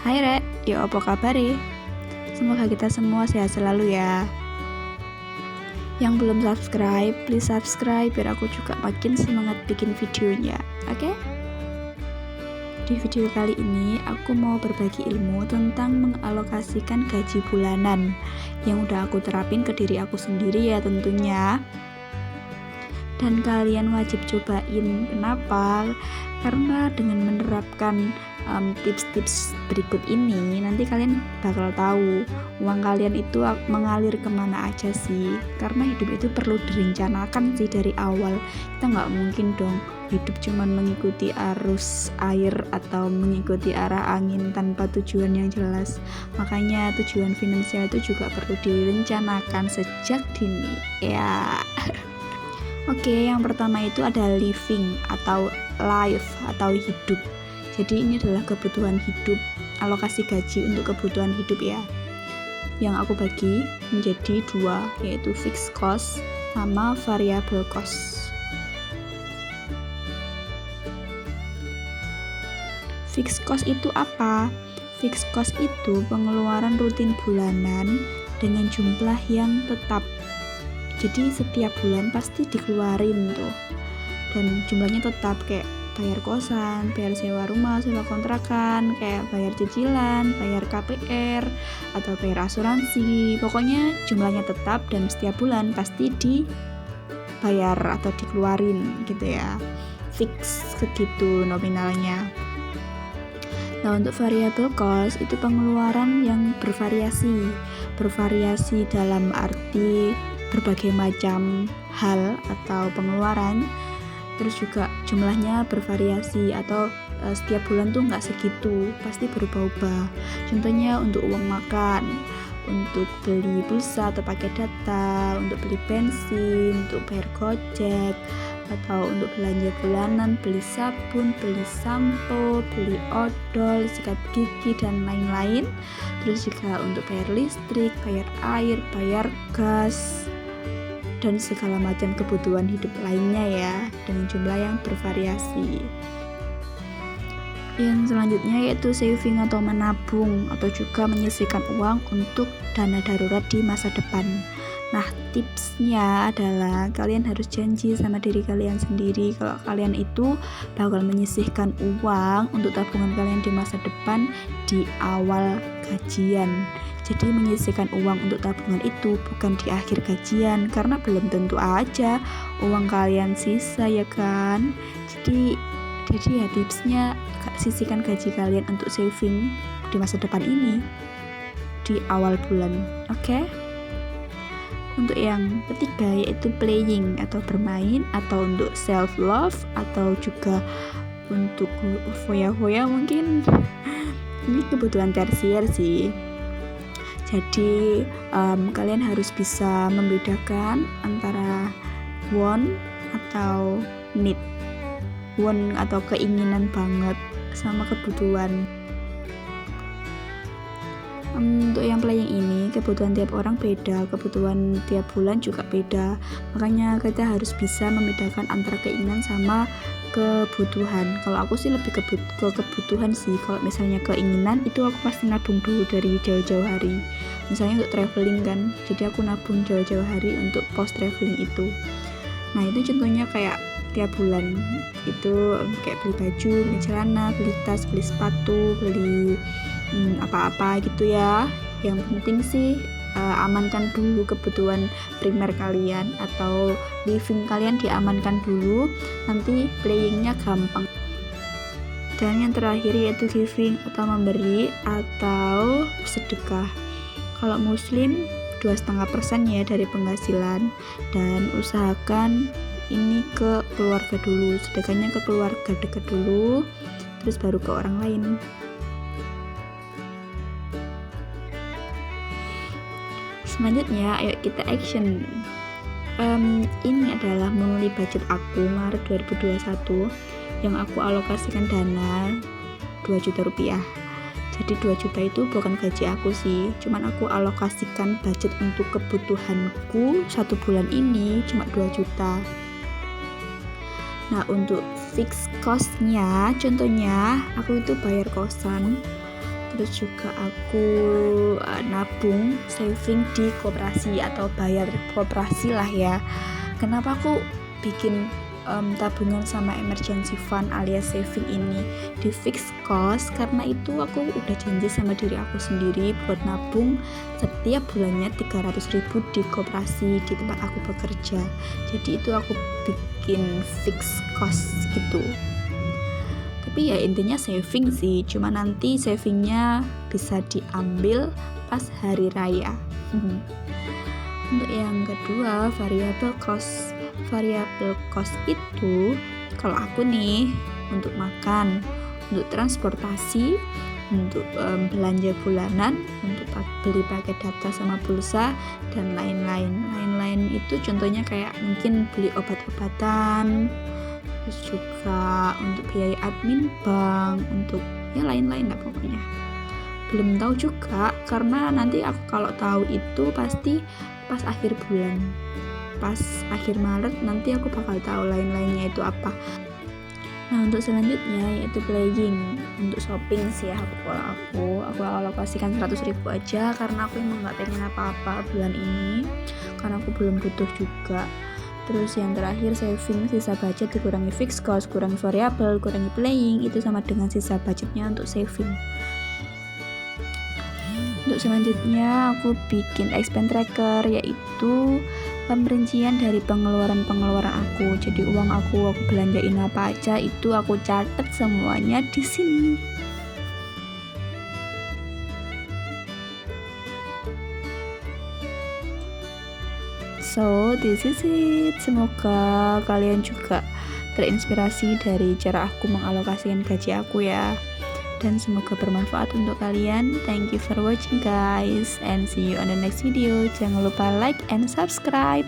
Hai Rek, ya apa kabar? Semoga kita semua sehat selalu ya. Yang belum subscribe, please subscribe biar aku juga makin semangat bikin videonya, oke? Di video kali ini aku mau berbagi ilmu tentang mengalokasikan gaji bulanan yang udah aku terapin ke diri aku sendiri ya tentunya. Dan kalian wajib cobain. Kenapa? Karena dengan menerapkan tips-tips berikut ini, nanti kalian bakal tahu uang kalian itu mengalir kemana aja sih. Karena hidup itu perlu direncanakan sih dari awal. Kita nggak mungkin dong hidup cuman mengikuti arus air atau mengikuti arah angin tanpa tujuan yang jelas. Makanya tujuan finansial itu juga perlu direncanakan sejak dini ya. Oke, yang pertama itu ada living atau life atau hidup. Jadi ini adalah kebutuhan hidup, alokasi gaji untuk kebutuhan hidup ya. Yang aku bagi menjadi dua, yaitu fixed cost sama variable cost. Fixed cost itu apa? Fixed cost itu pengeluaran rutin bulanan dengan jumlah yang tetap. Jadi setiap bulan pasti dikeluarin tuh, dan jumlahnya tetap, kayak bayar kosan, bayar sewa rumah, sewa kontrakan, kayak bayar cicilan, bayar KPR, atau bayar asuransi. Pokoknya jumlahnya tetap dan setiap bulan pasti dibayar atau dikeluarin gitu ya. Fix segitu nominalnya. Nah, untuk variable cost itu pengeluaran yang bervariasi dalam arti berbagai macam hal atau pengeluaran, terus juga jumlahnya bervariasi atau setiap bulan tuh nggak segitu, pasti berubah-ubah. Contohnya untuk uang makan, untuk beli pulsa atau pakai data, untuk beli bensin, untuk bayar gojek, atau untuk belanja bulanan, beli sabun, beli sampo, beli odol, sikat gigi, dan lain-lain. Terus juga untuk bayar listrik, bayar air, bayar gas, dan segala macam kebutuhan hidup lainnya ya, dengan jumlah yang bervariasi. Yang selanjutnya yaitu saving atau menabung, atau juga menyisihkan uang untuk dana darurat di masa depan. Nah, tipsnya adalah kalian harus janji sama diri kalian sendiri kalau kalian itu bakal menyisihkan uang untuk tabungan kalian di masa depan di awal gajian. Jadi menyisihkan uang untuk tabungan itu bukan di akhir gajian, karena belum tentu aja uang kalian sisa ya kan. Jadi ya tipsnya, sisihkan gaji kalian untuk saving di masa depan ini di awal bulan, oke? Untuk yang ketiga yaitu playing atau bermain, atau untuk self love, atau juga untuk foya-foya mungkin. Ini kebutuhan tersier sih. Jadi kalian harus bisa membedakan antara want atau need. Want atau keinginan banget sama kebutuhan. Untuk yang playing ini, kebutuhan tiap orang beda, kebutuhan tiap bulan juga beda. Makanya kita harus bisa membedakan antara keinginan sama kebutuhan. Kalau aku sih lebih ke kebutuhan sih. Kalau misalnya keinginan itu aku pasti nabung dulu dari jauh-jauh hari. Misalnya untuk traveling kan, jadi aku nabung jauh-jauh hari untuk post traveling itu. Nah, itu contohnya kayak tiap bulan itu kayak beli baju, beli celana, beli tas, beli sepatu, beli apa-apa gitu ya. Yang penting sih amankan dulu kebutuhan primer kalian, atau living kalian diamankan dulu, nanti playingnya gampang. Dan yang terakhir yaitu giving atau memberi atau sedekah. Kalau muslim 2,5% ya dari penghasilan, dan usahakan ini ke keluarga dulu, sedekahnya ke keluarga dekat dulu, terus baru ke orang lain. Selanjutnya, ayo kita action. Ini adalah mulai budget aku Maret 2021 yang aku alokasikan dana 2 juta rupiah. Jadi 2 juta itu bukan gaji aku sih, cuman aku alokasikan budget untuk kebutuhanku satu bulan ini cuma 2 juta. Nah, untuk fixed cost-nya, contohnya aku itu bayar kosan, Terus juga aku nabung, saving di koperasi atau bayar koperasi lah ya. Kenapa aku bikin tabungan sama emergency fund alias saving ini di fixed cost? Karena itu aku udah janji sama diri aku sendiri buat nabung setiap bulannya 300.000 di koperasi di tempat aku bekerja. Jadi itu aku bikin fixed cost gitu. Tapi ya intinya saving sih, cuma nanti savingnya bisa diambil pas hari raya. Untuk yang kedua, variable cost. Variable cost itu kalau aku nih untuk makan, untuk transportasi, untuk belanja bulanan, untuk beli paket data sama pulsa dan lain-lain. Lain-lain itu contohnya kayak mungkin beli obat-obatan, terus juga untuk biaya admin bank, untuk ya lain-lain lah pokoknya. Belum tahu juga karena nanti aku kalau tahu itu pasti pas akhir bulan, pas akhir Maret nanti aku bakal tahu lain-lainnya itu apa. Nah untuk selanjutnya yaitu playing. Untuk shopping sih ya, aku alokasikan 100.000 aja karena aku emang gak pengen apa-apa bulan ini, karena aku belum butuh juga. Terus yang terakhir saving, sisa budget dikurangi fixed cost, kurangi variable, kurangi playing, itu sama dengan sisa budgetnya untuk saving. Untuk selanjutnya aku bikin expense tracker, yaitu pemerincian dari pengeluaran aku. Jadi uang aku belanjain apa aja itu aku catat semuanya di sini. So this is it. Semoga kalian juga terinspirasi dari cara aku mengalokasikan gaji aku ya. Dan semoga bermanfaat untuk kalian. Thank you for watching guys, and see you on the next video. Jangan lupa like and subscribe.